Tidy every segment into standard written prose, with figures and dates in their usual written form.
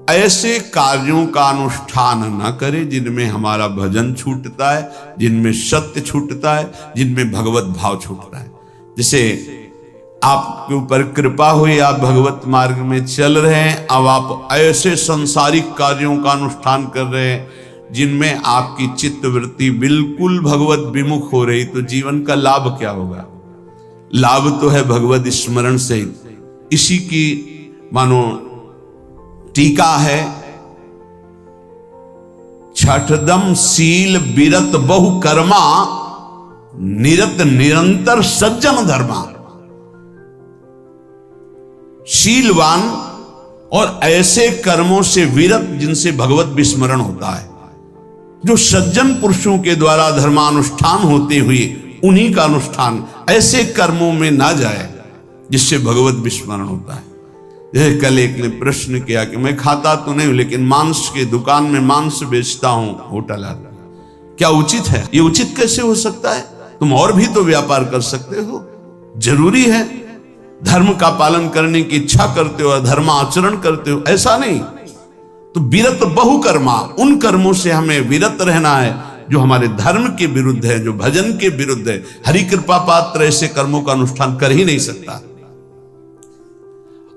ऐसे कार्यों का अनुष्ठान न करें जिनमें हमारा भजन छूटता है, जिनमें सत्य छूटता है, जिनमें भगवत भाव छूटता है। जैसे आपके ऊपर कृपा हुई, आप भगवत मार्ग में चल रहे हैं, अब आप ऐसे संसारिक कार्यों का अनुष्ठान कर रहे हैं जिनमें आपकी चित्तवृत्ति बिल्कुल भगवत विमुख हो रही, तो जीवन का लाभ क्या होगा? लाभ तो है भगवत स्मरण से। इसी की मानो टीका है, छठदम शील विरत बहु कर्मा, निरत निरंतर सज्जन धर्मा। शीलवान और ऐसे कर्मों से विरत जिनसे भगवत विस्मरण होता है, जो सज्जन पुरुषों के द्वारा धर्मानुष्ठान होते हुए उन्हीं का अनुष्ठान, ऐसे कर्मों में ना जाए जिससे भगवत विस्मरण होता है। यह कल एक ने प्रश्न किया कि मैं खाता तो नहीं हूं लेकिन मांस के दुकान में मांस बेचता हूं, होटल आता, क्या उचित है? ये उचित कैसे हो सकता है? तुम और भी तो व्यापार कर सकते हो। जरूरी है धर्म का पालन करने की इच्छा करते हो, धर्म आचरण करते हो, ऐसा नहीं। तो विरत बहुकर्मा, उन कर्मों से हमें विरत रहना है जो हमारे धर्म के विरुद्ध है, जो भजन के विरुद्ध है। हरि कृपा पात्र ऐसे कर्मों का अनुष्ठान कर ही नहीं सकता।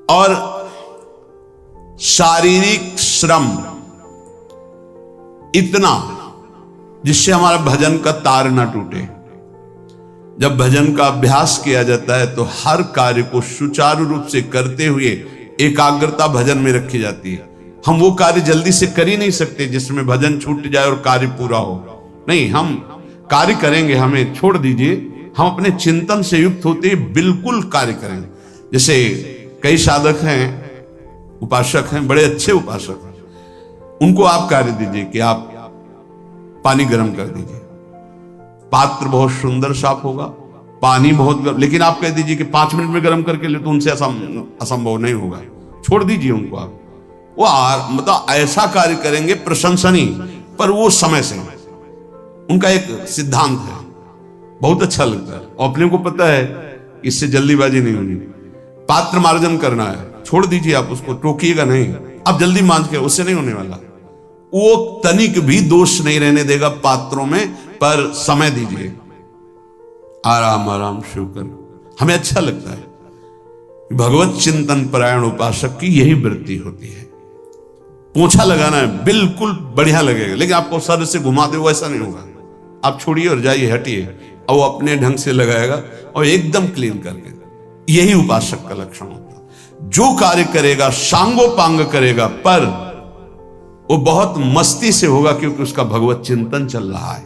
और शारीरिक श्रम इतना जिससे हमारा भजन का तार ना टूटे। जब भजन का अभ्यास किया जाता है तो हर कार्य को सुचारू रूप से करते हुए एकाग्रता भजन में रखी जाती है। हम वो कार्य जल्दी से कर ही नहीं सकते जिसमें भजन छूट जाए और कार्य पूरा हो। नहीं, हम कार्य करेंगे, हमें छोड़ दीजिए, हम अपने चिंतन से युक्त होते बिल्कुल कार्य करेंगे। जैसे कई साधक हैं, उपासक हैं, बड़े अच्छे उपासक हैं, उनको आप कार्य दीजिए कि आप पानी गर्म कर दीजिए, पात्र बहुत सुंदर साफ होगा, पानी बहुत गर्म, लेकिन आप कह दीजिए कि 5 मिनट में गर्म करके ले, तो उनसे असंभव नहीं होगा। छोड़ दीजिए उनको आप, वो मतलब ऐसा कार्य करेंगे प्रशंसनीय, पर वो समय से। उनका एक सिद्धांत है, बहुत अच्छा लगता है, और अपने को पता है इससे जल्दीबाजी नहीं होनी। पात्र मार्जन करना है, छोड़ दीजिए आप उसको, टोकिएगा नहीं, आप जल्दी मांझ के, उससे नहीं होने वाला। वो तनिक भी दोष नहीं रहने देगा पात्रों में, पर समय दीजिए, आराम आराम शिव कर। हमें अच्छा लगता है। भगवत चिंतन परायण उपासक की यही वृत्ति होती है। पोछा लगाना है, बिल्कुल बढ़िया लगेगा, लेकिन आपको सर से घुमा दे वो ऐसा नहीं होगा। आप छोड़िए और जाइए, हटिए, और वो अपने ढंग से लगाएगा और एकदम क्लीन करके। यही उपासक का लक्षण होता है। जो कार्य करेगा सांगोपांग करेगा, पर वो बहुत मस्ती से होगा क्योंकि उसका भगवत चिंतन चल रहा है।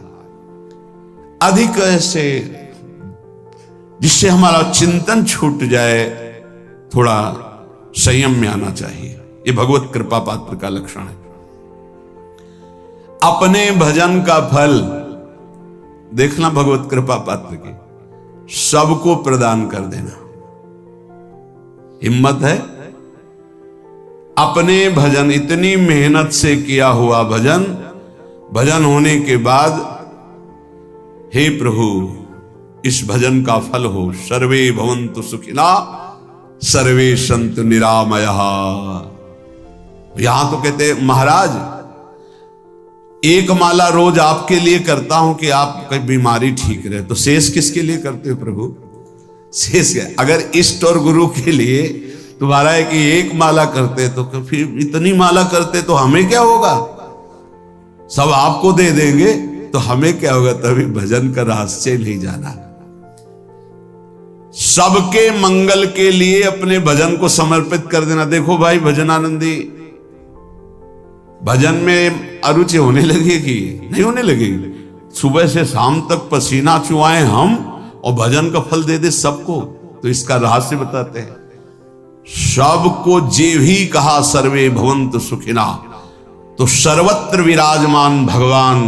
अधिक ऐसे जिससे हमारा चिंतन छूट जाए, थोड़ा संयम में आना चाहिए। ये भगवत कृपा पात्र का लक्षण है। अपने भजन का फल देखना भगवत कृपा पात्र की, सबको प्रदान कर देना। हिम्मत है? अपने भजन, इतनी मेहनत से किया हुआ भजन, भजन होने के बाद, हे प्रभु इस भजन का फल हो, सर्वे भवन्तु सुखिना सर्वे सन्तु निरामयः। यहां तो कहते हैं महाराज, एक माला रोज आपके लिए करता हूं कि आपकी बीमारी ठीक रहे, तो शेष किसके लिए करते हो प्रभु? शेष अगर इष्ट और गुरु के लिए तुम्हारा है कि एक माला करते तो फिर इतनी माला करते तो हमें क्या होगा? सब आपको दे देंगे तो हमें क्या होगा? तभी भजन का रहस्य नहीं जाना। सबके मंगल के लिए अपने भजन को समर्पित कर देना। देखो भाई भजनानंदी, भजन में अरुचि होने लगेगी? नहीं होने लगेगी। सुबह से शाम तक पसीना चुआए हम और भजन का फल दे दे सबको, तो इसका रहस्य बताते हैं। सबको जे भी कहा सर्वे भवन्तु सुखिना, तो सर्वत्र विराजमान भगवान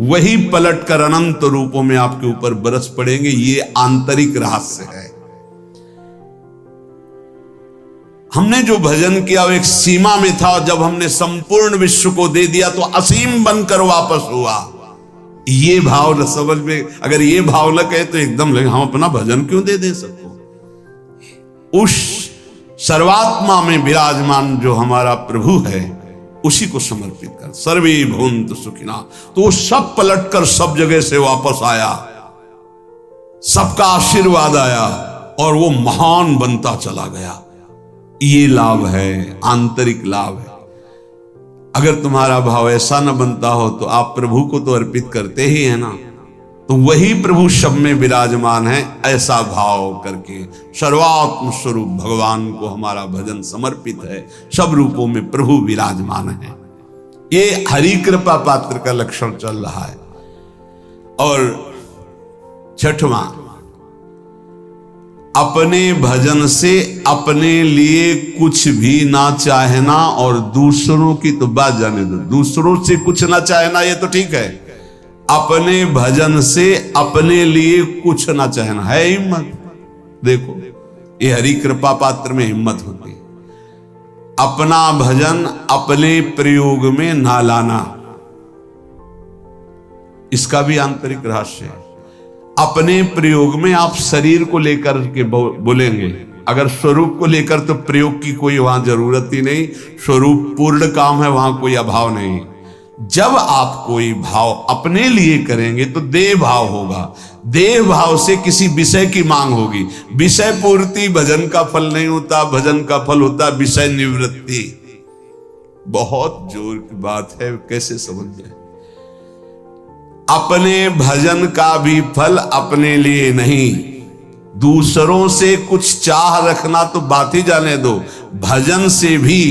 वही पलटकर अनंत रूपों में आपके ऊपर बरस पड़ेंगे। ये आंतरिक रहस्य है। हमने जो भजन किया वो एक सीमा में था, जब हमने संपूर्ण विश्व को दे दिया तो असीम बनकर वापस हुआ। ये भाव न समझ में, अगर ये भाव न कहे तो एकदम लगे हम अपना भजन क्यों दे सबको। उस सर्वात्मा में विराजमान जो हमारा प्रभु है उसी को समर्पित कर। सर्वे भूंत सुखिना। तो सब पलटकर सब जगह से वापस आया, सबका आशीर्वाद आया और वो महान बनता चला गया। ये लाभ है, आंतरिक लाभ है। अगर तुम्हारा भाव ऐसा न बनता हो तो आप प्रभु को तो अर्पित करते ही है ना, तो वही प्रभु सब में विराजमान है। ऐसा भाव करके सर्वात्म स्वरूप भगवान को हमारा भजन समर्पित है। सब रूपों में प्रभु विराजमान है। ये हरि कृपा पात्र का लक्षण चल रहा है। और छठवां, अपने भजन से अपने लिए कुछ भी ना चाहना और दूसरों की तो बात जाने दो। दूसरों से कुछ ना चाहना ये तो ठीक है, अपने भजन से अपने लिए कुछ ना चाहना है हिम्मत। देखो ये हरि कृपा पात्र में हिम्मत होती है। अपना भजन अपने प्रयोग में ना लाना, इसका भी आंतरिक रहस्य है। अपने प्रयोग में आप शरीर को लेकर के बोलेंगे, अगर स्वरूप को लेकर तो प्रयोग की कोई वहां जरूरत ही नहीं। स्वरूप पूर्ण काम है, वहां कोई अभाव नहीं। जब आप कोई भाव अपने लिए करेंगे तो देह भाव होगा। देह भाव से किसी विषय की मांग होगी। विषय पूर्ति भजन का फल नहीं होता, भजन का फल होता विषय निवृत्ति। बहुत जोर की बात है, कैसे समझ जाए। अपने भजन का भी फल अपने लिए नहीं, दूसरों से कुछ चाह रखना तो बात ही जाने दो। भजन से भी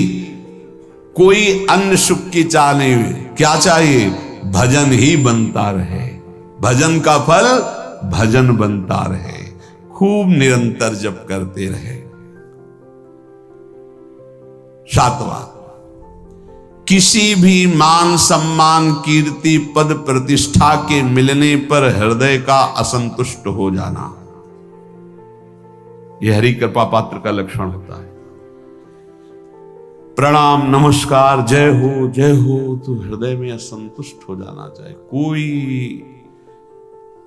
कोई अन्य सुख की चाह नहीं हुई। क्या चाहिए? भजन ही बनता रहे, भजन का फल भजन बनता रहे, खूब निरंतर जप करते रहे। सातवां, किसी भी मान सम्मान कीर्ति पद प्रतिष्ठा के मिलने पर हृदय का असंतुष्ट हो जाना, यह हरि कृपा पात्र का लक्षण होता है। प्रणाम नमस्कार जय हो तो हृदय में असंतुष्ट हो जाना चाहिए। कोई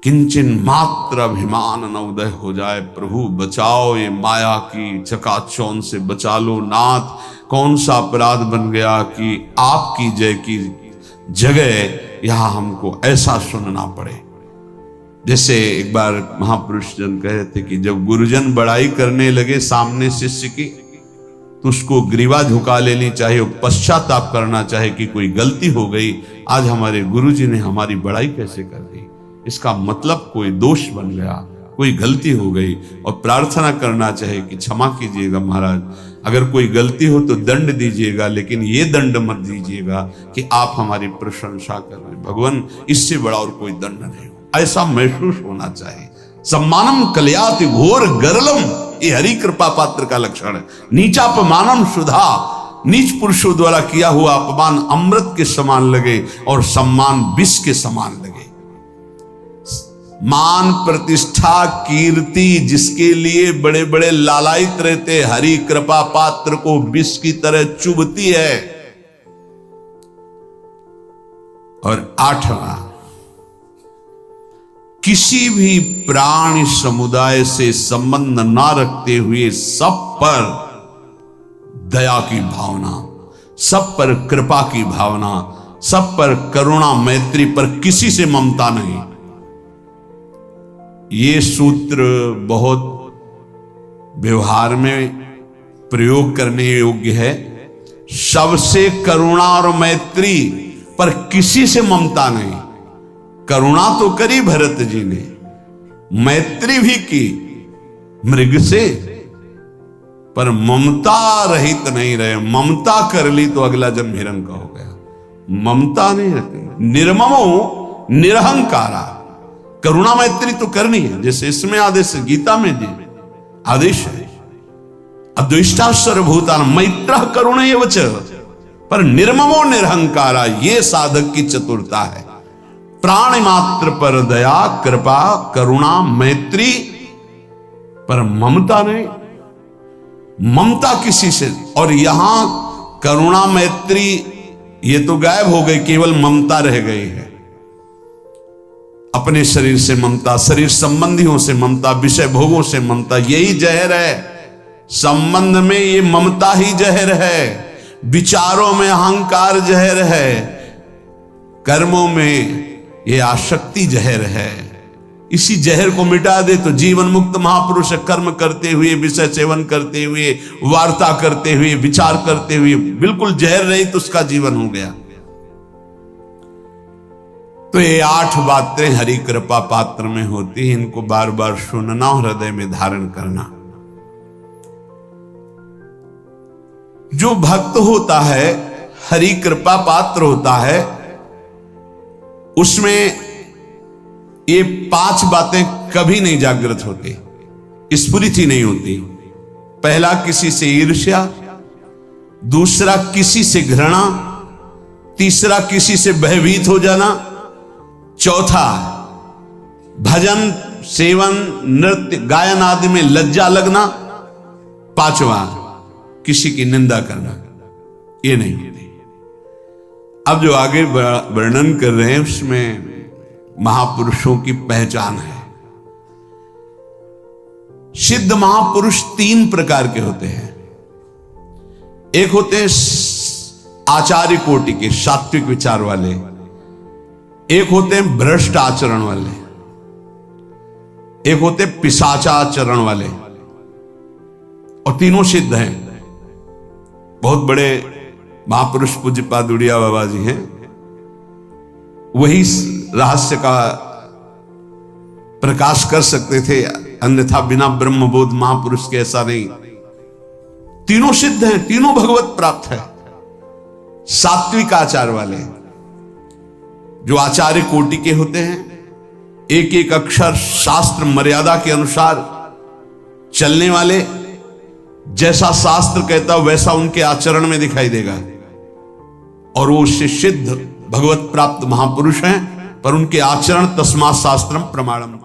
किंचन मात्र अभिमान न उदय हो जाए। प्रभु बचाओ, ये माया की चकाचौंध से बचा लो नाथ। कौन सा अपराध बन गया कि आपकी जय की जगह यहां हमको ऐसा सुनना पड़े। जैसे एक बार महापुरुष जन कह रहे थे कि जब गुरुजन बड़ाई करने लगे सामने शिष्य की, तो उसको ग्रीवा झुका लेनी चाहिए, पश्चाताप करना चाहिए कि कोई गलती हो गई, आज हमारे गुरुजी ने हमारी बड़ाई कैसे कर दी। इसका मतलब कोई दोष बन गया, कोई गलती हो गई, और प्रार्थना करना चाहिए कि क्षमा कीजिएगा महाराज, अगर कोई गलती हो तो दंड दीजिएगा, लेकिन ये दंड मत दीजिएगा कि आप हमारी प्रशंसा कर रहे हैं। भगवान इससे बड़ा और कोई दंड नहीं हो, ऐसा महसूस होना चाहिए। सम्मानम कल्याति घोर गरलम, ये हरि कृपा पात्र का लक्षण है। नीचापमानम सुधा, नीच पुरुषों द्वारा किया हुआ अपमान अमृत के समान लगे और सम्मान विष के समान लगे। मान प्रतिष्ठा कीर्ति जिसके लिए बड़े बड़े लालायित रहते, हरि कृपा पात्र को विष की तरह चुभती है। और आठवां, किसी भी प्राणी समुदाय से संबंध ना रखते हुए सब पर दया की भावना, सब पर कृपा की भावना, सब पर करुणा मैत्री पर किसी से ममता नहीं। ये सूत्र बहुत व्यवहार में प्रयोग करने योग्य है। सबसे करुणा और मैत्री पर किसी से ममता नहीं। करुणा तो करी भरत जी ने, मैत्री भी की मृग से, पर ममता रहित नहीं रहे। ममता कर ली तो अगला जन्म हिरण का हो गया। ममता नहीं रखी। निर्ममो निरहंकारा, करुणा मैत्री तो करनी है, जैसे इसमें आदेश गीता में जी आदेश है, अद्वेष्टा सर्वभूतान मैत्र करुणैव च, पर निर्ममो निरहंकारा, ये साधक की चतुरता है। प्राणी मात्र पर दया कृपा करुणा मैत्री, पर ममता नहीं। ममता किसी से, और यहां करुणा मैत्री ये तो गायब हो गई, केवल ममता रह गई है। अपने शरीर से ममता, शरीर संबंधियों से ममता, विषय भोगों से ममता, यही जहर है संबंध में ये ममता ही जहर है, विचारों में अहंकार जहर है, कर्मों में ये आसक्ति जहर है। इसी जहर को मिटा दे तो जीवन मुक्त महापुरुष कर्म करते हुए, विषय सेवन करते हुए, वार्ता करते हुए, विचार करते हुए बिल्कुल जहर रहित तो उसका जीवन हो गया। तो ये 8 बातें हरि कृपा पात्र में होती हैं, इनको बार बार सुनना और हृदय में धारण करना। जो भक्त होता है, हरि कृपा पात्र होता है, उसमें ये 5 बातें कभी नहीं जागृत होती, स्फुरित ही नहीं होती। पहला, किसी से ईर्ष्या, दूसरा किसी से घृणा, तीसरा किसी से भयभीत हो जाना, चौथा भजन सेवन नृत्य गायन आदि में लज्जा लगना, पांचवा किसी की निंदा करना। ये नहीं होती। अब जो आगे वर्णन कर रहे हैं उसमें महापुरुषों की पहचान है। सिद्ध महापुरुष 3 प्रकार के होते हैं। एक होते हैं आचार्य कोटि के, सात्विक विचार वाले, एक होते हैं भ्रष्ट आचरण वाले, एक होते पिशाचाचरण वाले, और तीनों सिद्ध हैं। बहुत बड़े महापुरुष पूज्यपाद उड़िया बाबा जी हैं, वही रहस्य का प्रकाश कर सकते थे, अन्यथा बिना ब्रह्मबोध महापुरुष के ऐसा नहीं। तीनों सिद्ध हैं, तीनों भगवत प्राप्त है। सात्विक आचार वाले जो आचार्य कोटि के होते हैं, एक एक अक्षर शास्त्र मर्यादा के अनुसार चलने वाले, जैसा शास्त्र कहता वैसा उनके आचरण में दिखाई देगा, और वो उससे सिद्ध भगवत प्राप्त महापुरुष हैं, पर उनके आचरण तस्मात् शास्त्रम प्रमाणम।